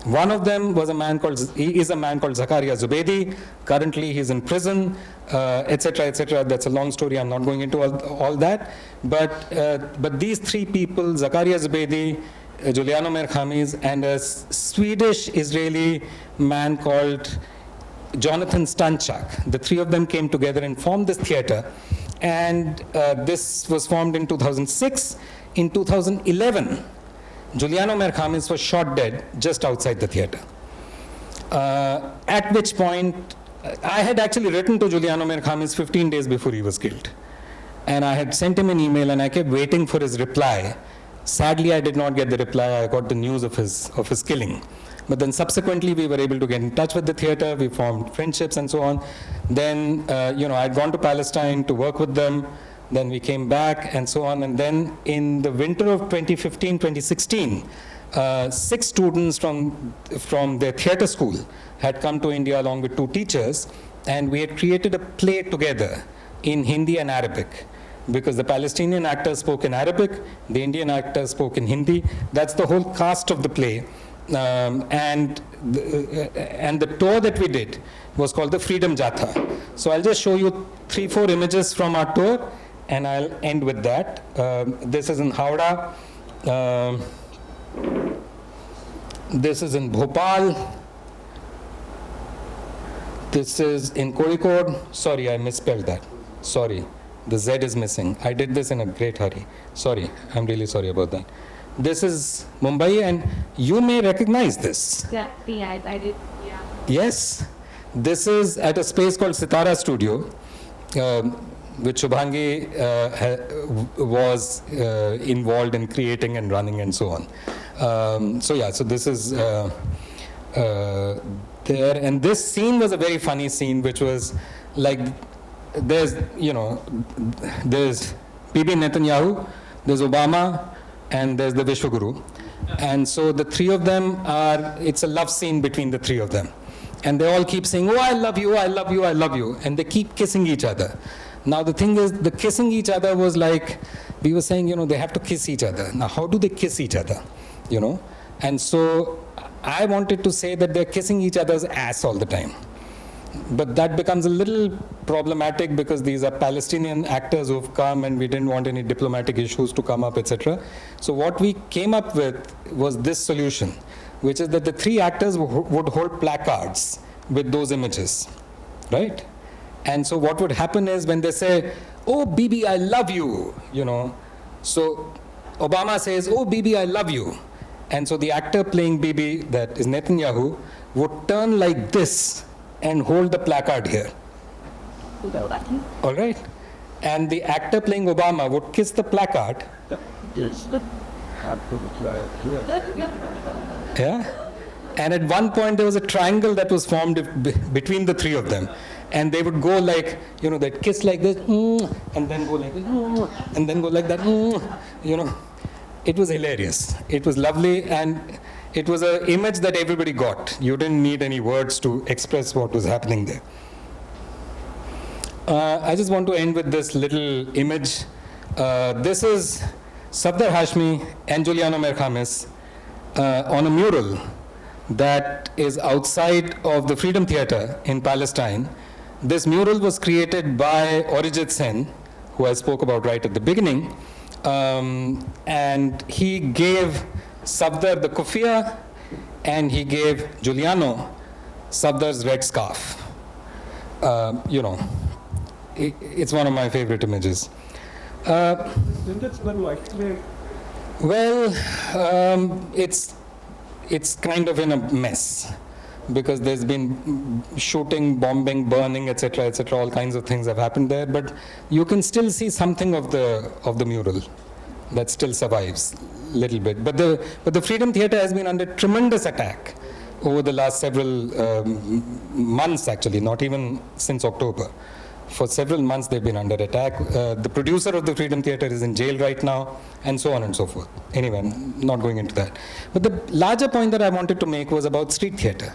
One of them is a man called Zakaria Zubeidi. Currently, he's in prison, etc., etc. That's a long story. I'm not going into all that. But these 3 people, Zakaria Zubeidi, Giuliano Mercamis, and a Swedish-Israeli man called Jonathan Stanchak. The 3 of them came together and formed this theater. And this was formed in 2006. In 2011, Giuliano Mercamis was shot dead just outside the theater. At which point, I had actually written to Giuliano Mercamis 15 days before he was killed. And I had sent him an email and I kept waiting for his reply. Sadly, I did not get the reply. I got the news of his killing. But then subsequently, we were able to get in touch with the theater. We formed friendships and so on. Then, I'd gone to Palestine to work with them. Then we came back and so on. And then in the winter of 2015, 2016, 6 students from their theater school had come to India along with 2 teachers. And we had created a play together in Hindi and Arabic. Because the Palestinian actors spoke in Arabic, the Indian actors spoke in Hindi. That's the whole cast of the play. And the tour that we did was called the Freedom Jatha. So I'll just show you 3-4 images from our tour, and I'll end with that. This is in Howrah. This is in Bhopal. This is in Kozhikode. Sorry, I misspelled that. Sorry. The Z is missing. I did this in a great hurry. Sorry, I'm really sorry about that. This is Mumbai, and you may recognize this. Yeah, I did. Yeah. Yes, this is at a space called Sitara Studio, which Shubhangi was involved in creating and running and so on. So this is there, and this scene was a very funny scene, which was like, there's Bibi Netanyahu, there's Obama, and there's the Vishwaguru. And so the 3 of them it's a love scene between the 3 of them. And they all keep saying, oh, I love you, I love you, I love you. And they keep kissing each other. Now the thing is, the kissing each other was like, we were saying, they have to kiss each other. Now how do they kiss each other? And so I wanted to say that they're kissing each other's ass all the time. But that becomes a little problematic because these are Palestinian actors who've come and we didn't want any diplomatic issues to come up, etc. So what we came up with was this solution, which is that the 3 actors would hold placards with those images, right? And so what would happen is when they say, oh, Bibi, I love you, so Obama says, oh, Bibi, I love you. And so the actor playing Bibi, that is Netanyahu, would turn like this and hold the placard here. All right? And the actor playing Obama would kiss the placard. Yeah? And at one point there was a triangle that was formed between the 3 of them. And they would go like, they'd kiss like this, and then go like this, and then go like that, It was hilarious. It was lovely, and it was an image that everybody got. You didn't need any words to express what was happening there. I just want to end with this little image. This is Safdar Hashmi and Giuliano Mercamis on a mural that is outside of the Freedom Theatre in Palestine. This mural was created by Arijit Sen, who I spoke about right at the beginning. And he gave Safdar the kufiya, and he gave Giuliano Safdar's red scarf. It's one of my favorite images. Didn't it smell like clay? Well, it's kind of in a mess because there's been shooting, bombing, burning, etc., all kinds of things have happened there. But you can still see something of the mural that still survives a little bit. But the Freedom Theatre has been under tremendous attack over the last several months, actually, not even since October. For several months they've been under attack. The producer of the Freedom Theatre is in jail right now, and so on and so forth. Anyway, I'm not going into that. But the larger point that I wanted to make was about street theatre,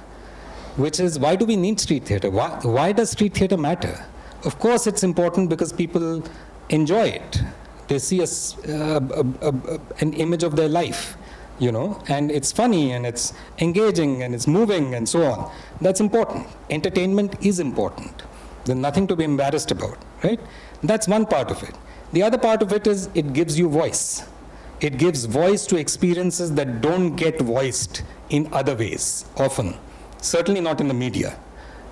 which is, why do we need street theatre? Why does street theatre matter? Of course it's important because people enjoy it. They see an image of their life, and it's funny, and it's engaging, and it's moving, and so on. That's important. Entertainment is important. There's nothing to be embarrassed about, right? That's one part of it. The other part of it is it gives you voice. It gives voice to experiences that don't get voiced in other ways, often. Certainly not in the media,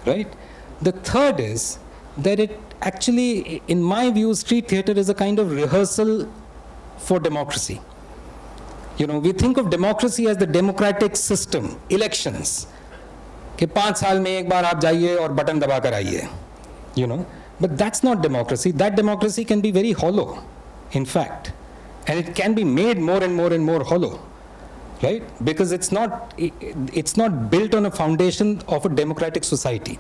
right? The third is that it actually, in my view, street theatre is a kind of rehearsal for democracy. You know, we think of democracy as the democratic system, elections. कि 5 साल में एक बार आप जाइए और button दबा कर आइए. You know, but that's not democracy. That democracy can be very hollow, in fact. And it can be made more and more and more hollow. Right? Because it's not built on a foundation of a democratic society.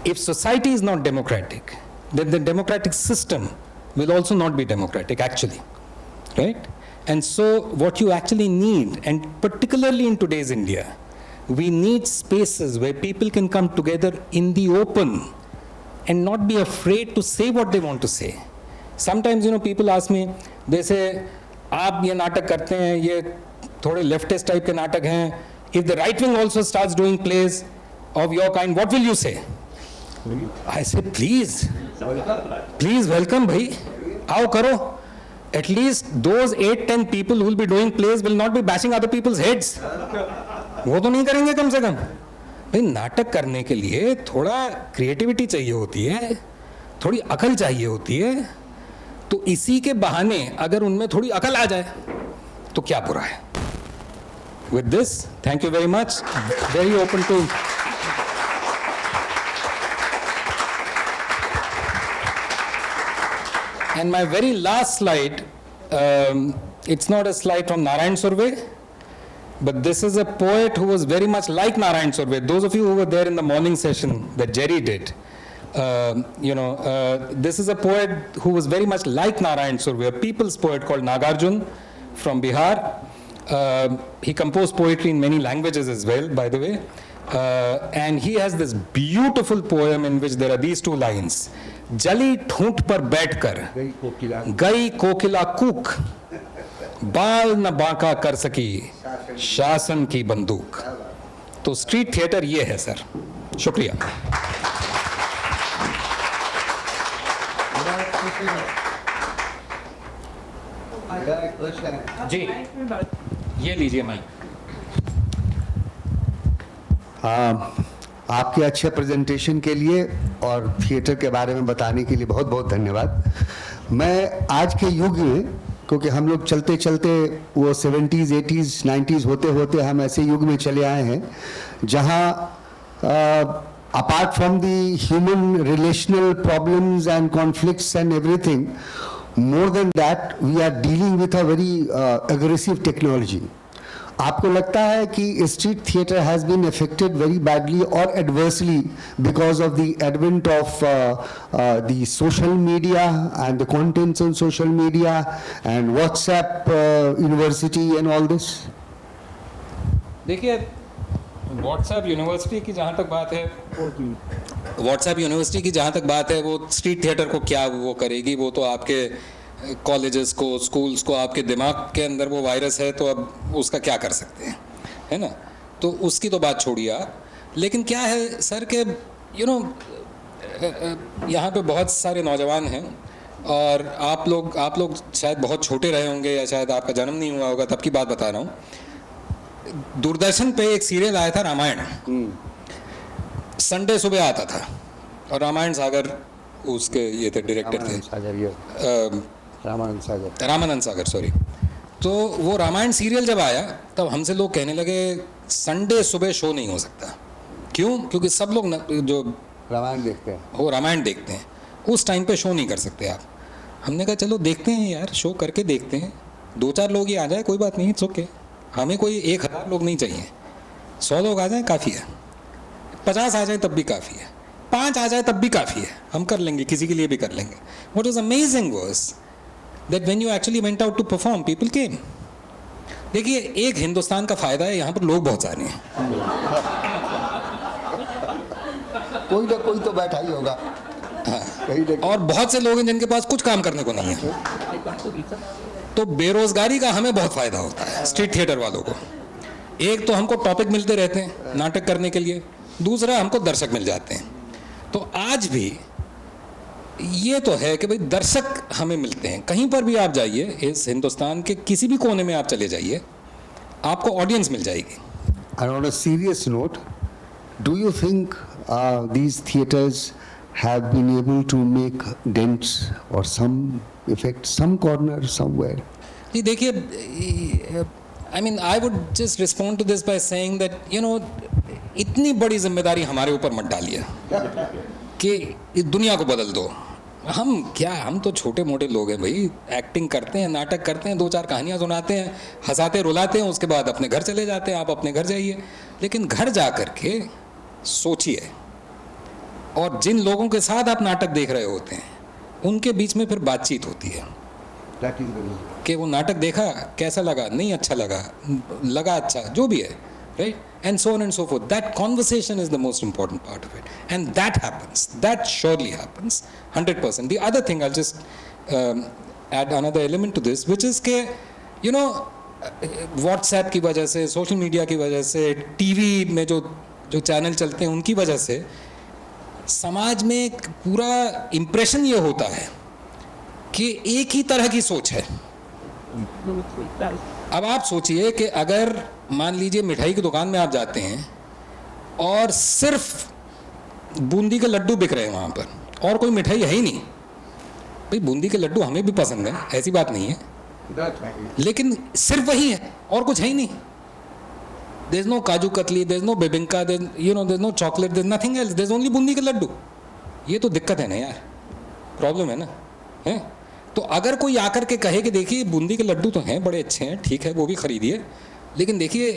If society is not democratic, then the democratic system will also not be democratic, actually. Right? And so what you actually need, and particularly in today's India, we need spaces where people can come together in the open and not be afraid to say what they want to say. Sometimes, you know, people ask me, they say, आप ये नाटक करते हैं, ये थोड़े leftist type के नाटक हैं. If the right wing also starts doing plays of your kind, what will you say? I say, please welcome bhai, आओ करो. At least those 8-10 people who will be doing plays will not be bashing other people's heads. वो तो नहीं करेंगे कम से कम. भाई नाटक करने के लिए थोड़ा क्रिएटिविटी चाहिए होती है, थोड़ी अकल चाहिए होती है. तो इसी के बहाने अगर उनमें थोड़ी अकल आ जाए तो क्या बुरा है. With this, thank you very much. Very open to. And my very last slide, it's not a slide from Narayan Surve, but this is a poet who was very much like Narayan Surve. Those of you who were there in the morning session that Jerry did, this is a poet who was very much like Narayan Surve, a people's poet called Nagarjun from Bihar. He composed poetry in many languages as well, by the way. And he has this beautiful poem in which there are these 2 lines. जली ठूंठ पर बैठकर गई कोकिला कूक, बाल न बांका कर सकी शासन की बंदूक. तो स्ट्रीट थिएटर ये है सर. शुक्रिया. जी ये लीजिए माइक. आपके अच्छे प्रेजेंटेशन के लिए और थिएटर के बारे में बताने के लिए बहुत बहुत धन्यवाद. मैं आज के युग में, क्योंकि हम लोग चलते चलते वो 70s, 80s, 90s होते होते हम ऐसे युग में चले आए हैं जहाँ apart from the human relational problems and conflicts and everything, more than that we are dealing with a very aggressive technology. आपको लगता है कि street theatre has been affected very badly और adversely because of the advent of the social media and the contents on social media and WhatsApp university and all this? देखिए, WhatsApp university की जहाँ तक बात है, वो स्ट्रीट थिएटर को क्या वो करेगी. वो तो आपके कॉलेजेस को, स्कूल्स को, आपके दिमाग के अंदर वो वायरस है, तो अब उसका क्या कर सकते हैं, है ना. तो उसकी तो बात छोड़िए आप. लेकिन क्या है सर के यहाँ पे बहुत सारे नौजवान हैं और आप लोग शायद बहुत छोटे रहे होंगे या शायद आपका जन्म नहीं हुआ होगा, तब की बात बता रहा हूँ. दूरदर्शन पे एक सीरियल आया था रामायण, संडे सुबह आता था, और रामायण सागर उसके ये थे, डायरेक्टर थे रामानंद सागर, सॉरी. तो वो रामायण सीरियल जब आया तब हमसे लोग कहने लगे संडे सुबह शो नहीं हो सकता. क्यों? क्योंकि सब लोग जो रामायण देखते हैं उस टाइम पे शो नहीं कर सकते आप. हमने कहा चलो देखते हैं यार, शो करके देखते हैं. 2-4 लोग ही आ जाए कोई बात नहीं, इट्स ओके. हमें कोई 1000 लोग नहीं चाहिए, 100 लोग आ जाए काफ़ी है, 50 आ जाए तब भी काफ़ी है, 5 आ जाए तब भी काफ़ी है. हम कर लेंगे, किसी के लिए भी कर लेंगे. What was amazing was that when you actually went out to perform, people came. देखिए, एक हिंदुस्तान का फायदा है, यहाँ पर लोग बहुत सारे हैं. कोई ना कोई तो बैठा ही होगा. हाँ. और बहुत से लोग हैं जिनके पास कुछ काम करने को नहीं है. तो बेरोजगारी का हमें बहुत फायदा होता है स्ट्रीट थिएटर वालों को. एक तो हमको टॉपिक मिलते रहते हैं नाटक करने के लिए, दूसरा हमको दर्शक मिल जाते हैं. तो आज भी ये तो है कि भाई दर्शक हमें मिलते हैं. कहीं पर भी आप जाइए, इस हिंदुस्तान के किसी भी कोने में आप चले जाइए, आपको ऑडियंस मिल जाएगी. And on a serious note, do you think these theaters have been able to make dents or some effect, some corner somewhere? जी देखिए, I mean, I would just respond to this by saying that, इतनी बड़ी जिम्मेदारी हमारे ऊपर मत डालिए कि इस दुनिया को बदल दो। हम तो छोटे मोटे लोग हैं भाई, एक्टिंग करते हैं, नाटक करते हैं, 2-4 कहानियाँ सुनाते हैं, हंसाते रुलाते हैं, उसके बाद अपने घर चले जाते हैं। आप अपने घर जाइए, लेकिन घर जा कर के सोचिए, और जिन लोगों के साथ आप नाटक देख रहे होते हैं उनके बीच में फिर बातचीत होती है कि वो नाटक देखा, कैसा लगा, नहीं अच्छा लगा अच्छा, जो भी है, right? And so on and so forth. That conversation is the most important part of it. And that happens. That surely happens. 100%. The other thing, I'll just add another element to this, which is कि, WhatsApp की वजह से, social media की वजह से, TV में जो channel चलते हैं उनकी वजह से समाज में एक पूरा इम्प्रेशन ये होता है कि एक ही तरह की सोच है। अब आप सोचिए कि अगर मान लीजिए मिठाई की दुकान में आप जाते हैं और सिर्फ बूंदी के लड्डू बिक रहे हैं वहाँ पर, और कोई मिठाई है ही नहीं। भाई बूंदी के लड्डू हमें भी पसंद है, ऐसी बात नहीं है, लेकिन सिर्फ वही है और कुछ है ही नहीं। There's no kaju katli, there's no Bebinca, there's no chocolate, there's nothing else, there's only Bundi के लड्डू। ये तो दिक्कत है ना यार, प्रॉब्लम है ना, है? तो अगर कोई आकर के कहे कि देखिए बूंदी के लड्डू तो हैं, बड़े अच्छे हैं, ठीक है वो भी खरीदिए, लेकिन देखिए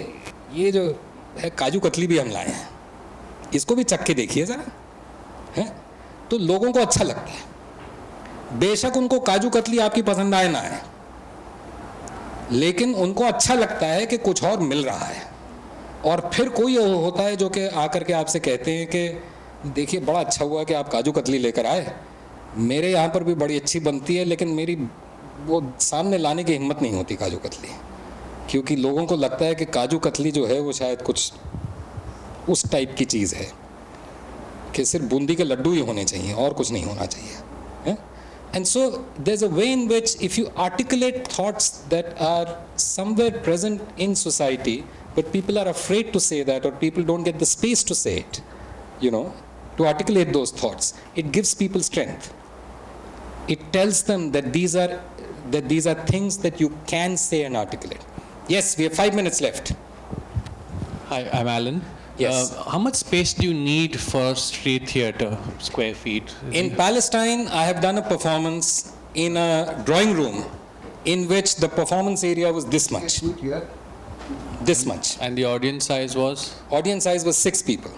ये जो है काजू कतली भी हम लाए हैं, इसको भी चख के देखिए ज़रा, है? तो लोगों को अच्छा लगता है। बेशक उनको काजू कतली आपकी पसंद आए ना आए, लेकिन उनको अच्छा लगता है कि कुछ और मिल रहा है। और फिर कोई होता है जो कि आकर के आपसे कहते हैं कि देखिए बड़ा अच्छा हुआ कि आप काजू कतली लेकर आए, मेरे यहाँ पर भी बड़ी अच्छी बनती है, लेकिन मेरी वो सामने लाने की हिम्मत नहीं होती काजू कतली, क्योंकि लोगों को लगता है कि काजू कतली जो है वो शायद कुछ उस टाइप की चीज़ है कि सिर्फ बूंदी के लड्डू ही होने चाहिए और कुछ नहीं होना चाहिए। And so there is a way in which if you articulate thoughts that are somewhere present in society but people are afraid to say that, or people don't get the space to say it, to articulate those thoughts. It gives people strength. It tells them that these are things that you can say and articulate. Yes, we have 5 minutes left. Hi, I'm Alan. Yes. How much space do you need for street theatre, square feet? In Palestine, I have done a performance in a drawing room in which the performance area was this much. This much. And the audience size was? Audience size was 6 people.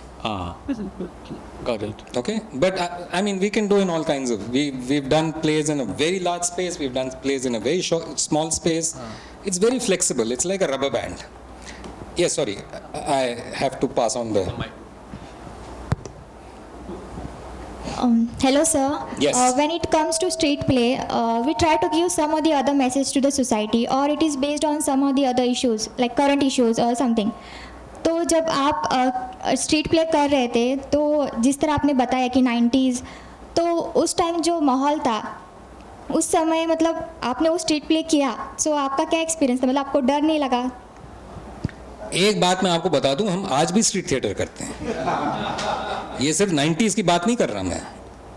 Got it. Okay, but I mean we can do in all kinds of. We've done plays in a very large space. We've done plays in a very small space. It's very flexible. It's like a rubber band. Yes, sorry, I have to pass on the. Hello, sir. Yes. When it comes to street play, we try to give some of the other message to the society, or it is based on some of the other issues, like current issues or something. तो जब आप street play कर रहे थे, तो जिस तरह आपने बताया कि 90s, तो उस टाइम जो माहौल था उस समय, मतलब आपने वो स्ट्रीट प्ले किया, सो आपका क्या एक्सपीरियंस था? मतलब आपको डर नहीं लगा? एक बात मैं आपको बता दूं, हम आज भी स्ट्रीट थिएटर करते हैं। ये सिर्फ 90s की बात नहीं कर रहा मैं,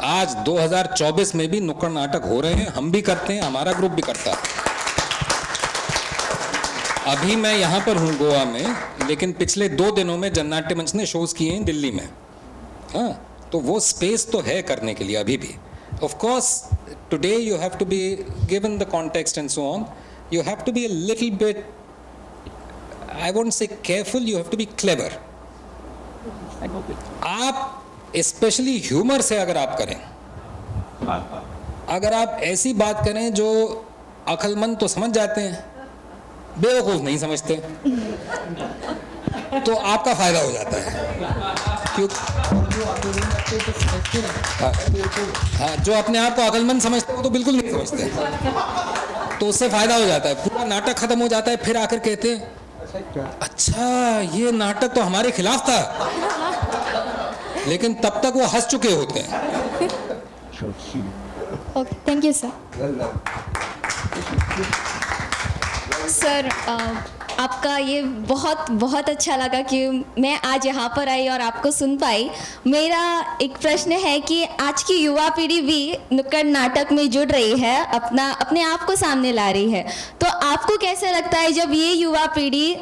आज 2024 में भी नुक्कड़ नाटक हो रहे हैं, हम भी करते हैं, हमारा ग्रुप भी करता है। अभी मैं यहाँ पर हूँ गोवा में, लेकिन पिछले 2 दिनों में जननाट्य मंच ने शोज किए हैं दिल्ली में। हाँ, तो वो स्पेस तो है करने के लिए अभी भी। Of course today you have to be given the context and so on, you have to be a little bit, I won't say careful, you have to be clever. आप स्पेशली ह्यूमर से अगर आप करें, अगर आप ऐसी बात करें जो अक्लमंद तो समझ जाते हैं, बेवकूफ़ नहीं समझते, तो आपका फायदा हो जाता है। क्यों? हाँ, जो अपने आप को अक्लमंद समझते हैं वो तो बिल्कुल नहीं समझते, तो उससे फायदा हो जाता है। पूरा नाटक खत्म हो जाता है, फिर आकर कहते हैं अच्छा ये नाटक तो हमारे खिलाफ था, लेकिन तब तक वो हंस चुके होते हैं। Okay, thank you sir. Sir, आपका ये बहुत बहुत अच्छा लगा कि मैं आज यहाँ पर आई और आपको सुन पाई। मेरा एक प्रश्न है कि आज की युवा पीढ़ी भी नुक्कड़ नाटक में जुड़ रही है, अपने आप को सामने ला रही है, तो आपको कैसे लगता है जब ये युवा पीढ़ी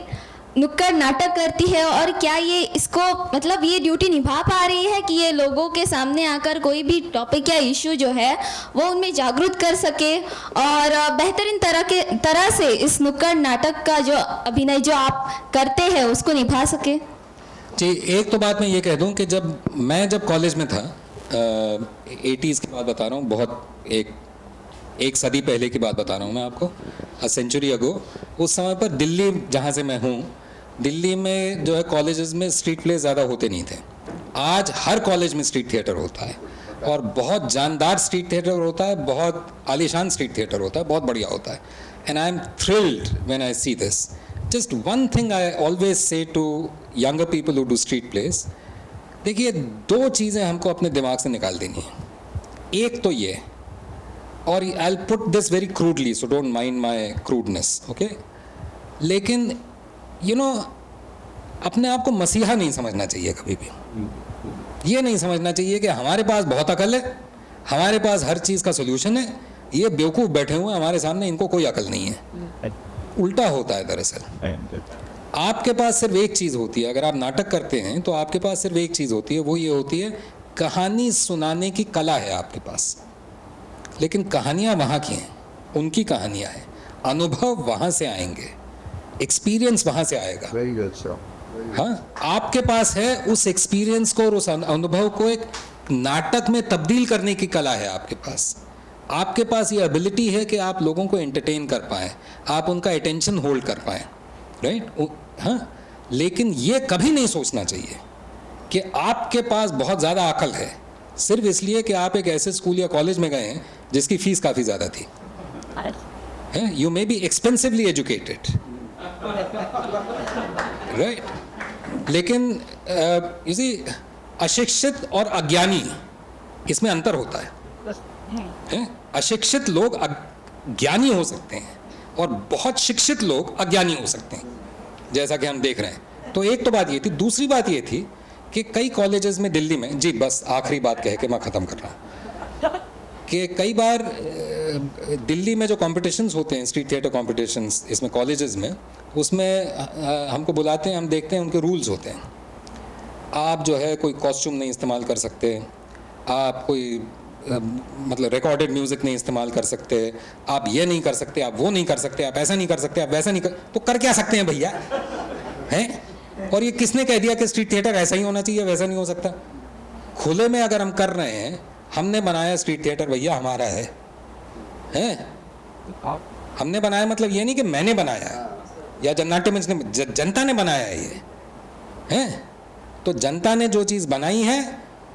नुक्कड़ नाटक करती है, और क्या ये इसको मतलब ये ड्यूटी निभा पा रही है कि ये लोगों के सामने आकर कोई भी टॉपिक या इशू जो है वो उनमें जागरूक कर सके और बेहतरीन तरह से इस नुक्कड़ नाटक का जो अभिनय जो आप करते हैं उसको निभा सके? जी, एक तो बात मैं ये कह दूं कि जब कॉलेज में था, 80s की बात बता रहा हूँ, बहुत एक सदी पहले की बात बता रहा हूँ मैं आपको, अ सेंचुरी अगो, उस समय पर दिल्ली जहाँ से मैं हूँ, दिल्ली में जो है कॉलेजेस में स्ट्रीट प्ले ज़्यादा होते नहीं थे। आज हर कॉलेज में स्ट्रीट थिएटर होता है और बहुत जानदार स्ट्रीट थिएटर होता है, बहुत आलीशान स्ट्रीट थिएटर होता है, बहुत बढ़िया होता है। And I am thrilled when I see this. Just one thing I always say to younger people who do street plays, देखिए 2 चीज़ें हमको अपने दिमाग से निकाल देनी है। एक तो ये, और I will put this very crudely, so don't mind my crudeness, okay, लेकिन अपने आप को मसीहा नहीं समझना चाहिए कभी भी। ये नहीं समझना चाहिए कि हमारे पास बहुत अकल है, हमारे पास हर चीज़ का सोल्यूशन है, ये बेवकूफ़ बैठे हुए हैं हमारे सामने, इनको कोई अकल नहीं है। उल्टा होता है दरअसल। आपके पास सिर्फ एक चीज़ होती है, अगर आप नाटक करते हैं तो आपके पास सिर्फ एक चीज़ होती है, वो ये होती है कहानी सुनाने की कला है आपके पास। लेकिन कहानियाँ वहाँ की हैं, उनकी कहानियाँ हैं, अनुभव वहाँ से आएंगे, एक्सपीरियंस वहाँ से आएगा। Very good sir. हाँ, आपके पास है उस एक्सपीरियंस को और उस अनुभव को एक नाटक में तब्दील करने की कला है आपके पास। आपके पास ये एबिलिटी है कि आप लोगों को एंटरटेन कर पाएँ, आप उनका अटेंशन होल्ड कर पाएँ, राइट? हाँ, लेकिन ये कभी नहीं सोचना चाहिए कि आपके पास बहुत ज़्यादा अकल है सिर्फ इसलिए कि आप एक ऐसे स्कूल या कॉलेज में गए हैं जिसकी फीस काफ़ी ज़्यादा थी। You may be expensively educated, right? लेकिन यू सी, अशिक्षित और अज्ञानी, इसमें अंतर होता है। अशिक्षित लोग ज्ञानी हो सकते हैं और बहुत शिक्षित लोग अज्ञानी हो सकते हैं, जैसा कि हम देख रहे हैं। तो एक तो बात ये थी। दूसरी बात ये थी कि कई कॉलेजेस में दिल्ली में, जी बस आखिरी बात कह के मैं ख़त्म कर रहा हूँ, कि कई बार दिल्ली में जो कॉम्पिटिशन्स होते हैं, स्ट्रीट थिएटर कॉम्पिटिशन्स, इसमें कॉलेजेस में, उसमें हमको बुलाते हैं, हम देखते हैं उनके रूल्स होते हैं। आप जो है कोई कॉस्ट्यूम नहीं इस्तेमाल कर सकते, आप कोई मतलब रिकॉर्डेड म्यूज़िक नहीं इस्तेमाल कर सकते, आप ये नहीं कर सकते, आप वो नहीं कर सकते, आप ऐसा नहीं कर सकते, आप वैसा नहीं कर, तो कर क्या सकते हैं भैया, हैं? और ये किसने कह दिया कि स्ट्रीट थिएटर ऐसा ही होना चाहिए, वैसा नहीं हो सकता? खुले में अगर हम कर रहे हैं, हमने बनाया स्ट्रीट थिएटर भैया, हमारा है, हैं? हमने बनाया मतलब ये नहीं कि मैंने बनाया या नाट्य मंच ने, जनता ने बनाया है ये, हैं? तो जनता ने जो चीज़ बनाई है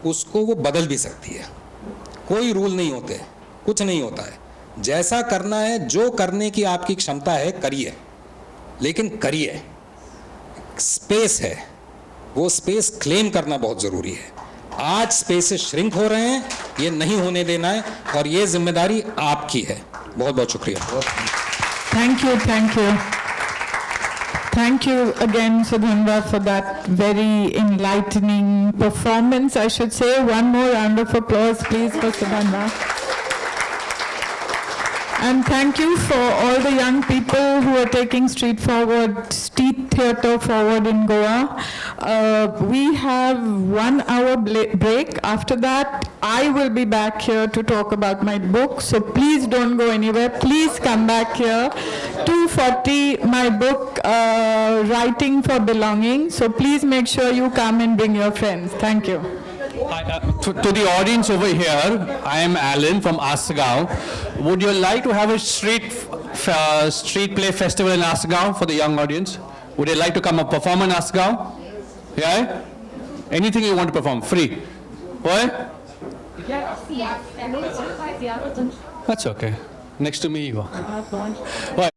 उसको वो बदल भी सकती है। कोई रूल नहीं होते, कुछ नहीं होता है। जैसा करना है, जो करने की आपकी क्षमता है करिए, लेकिन करिए। स्पेस है, वो स्पेस क्लेम करना बहुत ज़रूरी है। आज स्पेसेस श्रिंक हो रहे हैं, ये नहीं होने देना है, और ये जिम्मेदारी आपकी है। बहुत बहुत शुक्रिया। Thank you, thank you. Thank you again, Sudhanva, for that very enlightening performance, I should say. One more round of applause, please, for Sudhanva. And thank you for all the young people who are taking street theatre forward in Goa. We have 1 hour break. After that, I will be back here to talk about my book. So please don't go anywhere. Please come back here. 2:40, my book, Writing for Belonging. So please make sure you come and bring your friends. Thank you. To the audience over here, I am Alan from Asagaon. Would you like to have a street play festival in Asagaon for the young audience? Would you like to come and perform in Asagaon? Yeah? Anything you want to perform, free. What? That's okay. Next to me you are. What?